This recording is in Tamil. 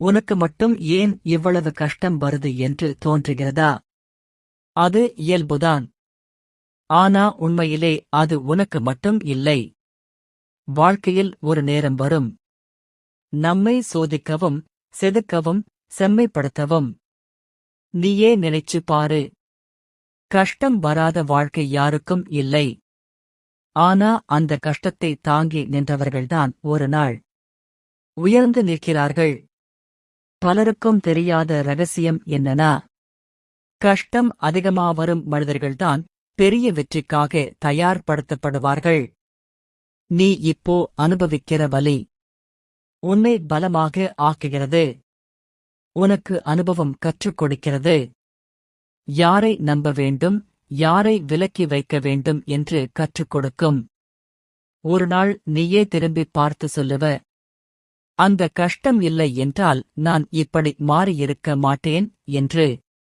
உனக்கு மட்டும் ஏன் இவ்வளவு கஷ்டம் வருது என்று தோன்றுகிறதா? அது இயல்புதான். ஆனா உண்மையிலே அது உனக்கு மட்டும் இல்லை. வாழ்க்கையில் ஒரு நேரம் வரும். நம்மை சோதிக்கவும், செதுக்கவும், செம்மைப்படுத்தவும். நீயே நினைச்சு பாரு. கஷ்டம் வராத வாழ்க்கை யாருக்கும் இல்லை. ஆனா அந்த கஷ்டத்தை தாங்கி நின்றவர்கள்தான் ஒரு நாள் உயர்ந்து நிற்கிறார்கள். பலருக்கும் தெரியாத ரகசியம் என்னன்னா, கஷ்டம் அதிகமா வரும் மனிதர்கள்தான் பெரிய வெற்றிக்காக தயார்படுத்தப்படுவார்கள். நீ இப்போ அனுபவிக்கிற வலி உன்னை பலமாக ஆக்குகிறது. உனக்கு அனுபவம் கற்றுக் கொடுக்கிறது. யாரை நம்ப வேண்டும், யாரை விலக்கி வைக்க வேண்டும் என்று கற்றுக் கொடுக்கும். ஒரு நாள் நீயே திரும்பி பார்த்து சொல்லுவ, அந்த கஷ்டம் இல்லை என்றால் நான் இப்படி மாறியிருக்க மாட்டேன் என்று.